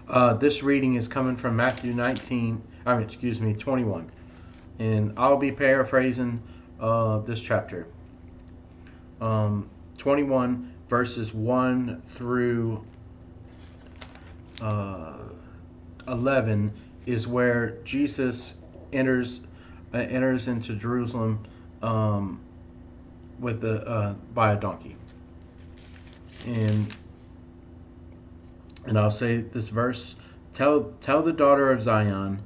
This reading is coming from Matthew 21. And I'll be paraphrasing this chapter. 21 verses 1 through 11 is where Jesus enters into Jerusalem with by a donkey. And I'll say this verse: Tell the daughter of Zion,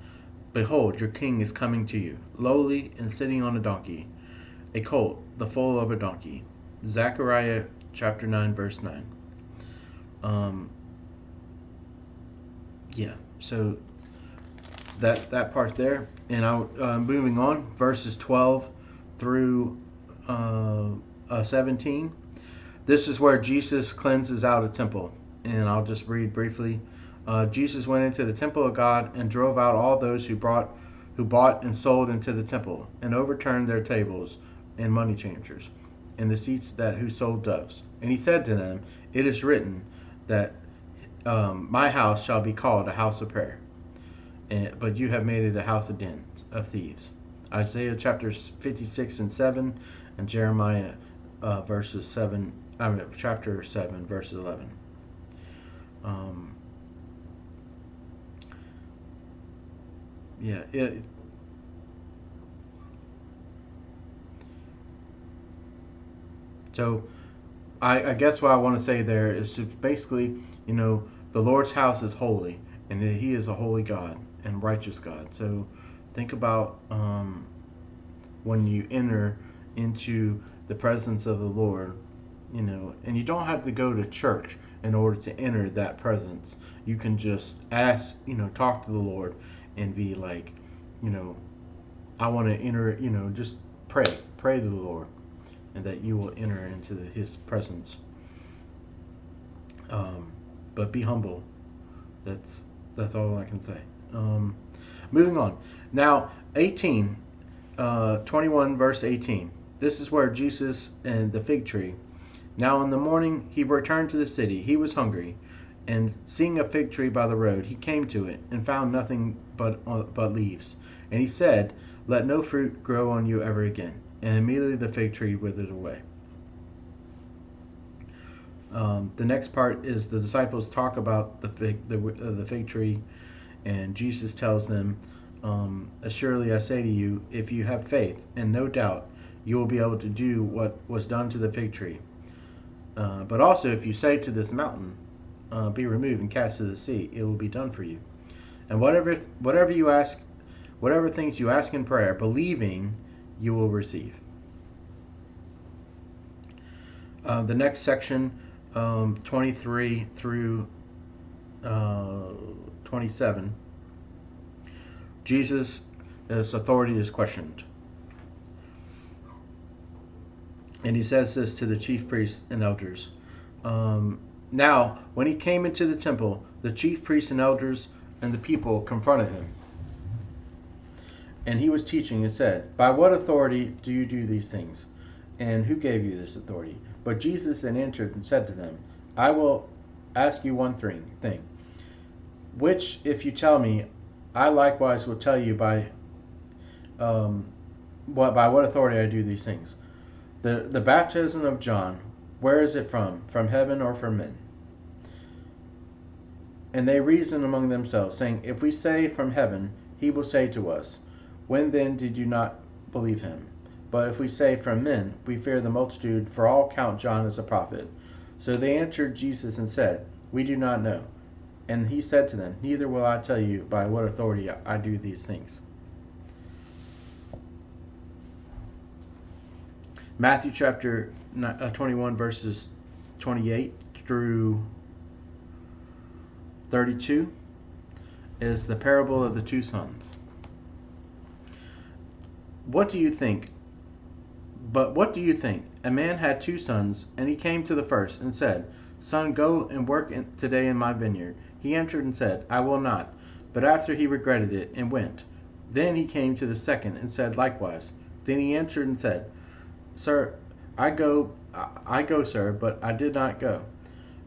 behold, your king is coming to you, lowly and sitting on a donkey, a colt, the foal of a donkey. Zechariah chapter 9, verse 9. Yeah, so that part there. And moving on, verses 12 through 17. This is where Jesus cleanses out a temple. And I'll just read briefly. Jesus went into the temple of God and drove out all those who bought and sold into the temple, and overturned their tables and money changers, and the seats who sold doves. And he said to them, it is written that my house shall be called a house of prayer, but you have made it a house of den of thieves. Isaiah chapters 56 and 7, and Jeremiah chapter 7, verses 11. So I guess what I want to say there is basically, the Lord's house is holy, and that He is a holy God and righteous God. So think about when you enter into the presence of the Lord, and you don't have to go to church in order to enter that presence. You can just ask, talk to the Lord and be like, I want to enter, just pray to the Lord, and that you will enter into His presence. But be humble. That's all I can say. Moving on. Now, 21 verse 18. This is where Jesus and the fig tree. Now in the morning he returned to the city. He was hungry, and seeing a fig tree by the road, he came to it, and found nothing but leaves. And he said, let no fruit grow on you ever again. And immediately the fig tree withered away. The next part is the disciples talk about the fig tree, and Jesus tells them, assuredly I say to you, if you have faith and no doubt, you will be able to do what was done to the fig tree. But also, if you say to this mountain, be removed and cast to the sea, it will be done for you. And whatever things you ask in prayer, believing, you will receive. The next section, 23 through 27, Jesus' authority is questioned. And he says this to the chief priests and elders. Now, when he came into the temple, the chief priests and elders and the people confronted him. And he was teaching and said, by what authority do you do these things? And who gave you this authority? But Jesus answered and said to them, I will ask you one thing, which if you tell me, I likewise will tell you by what authority I do these things. The baptism of John, where is it from? From heaven or from men? And they reasoned among themselves, saying, if we say from heaven, he will say to us, when then did you not believe him? But if we say from men, we fear the multitude, for all count John as a prophet. So they answered Jesus and said, we do not know. And he said to them, neither will I tell you by what authority I do these things. Matthew chapter 21 verses 28 through 32 is the parable of the two sons. What do you think? But what do you think? A man had two sons, and he came to the first and said, son, go and work today in my vineyard. He answered and said, I will not. But after he regretted it and went. Then he came to the second and said likewise. Then he answered and said, sir, I go, sir, but I did not go.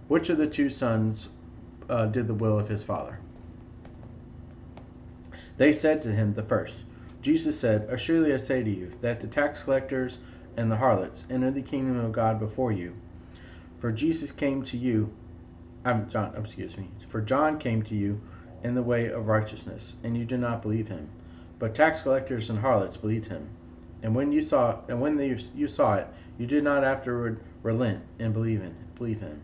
Which of the two sons did the will of his father? They said to him the first. Jesus said, Assuredly I say to you, that the tax collectors and the harlots enter the kingdom of God before you. For Jesus came to you, For John came to you in the way of righteousness, and you did not believe him. But tax collectors and harlots believed him. And when you saw it, you did not afterward relent and believe him.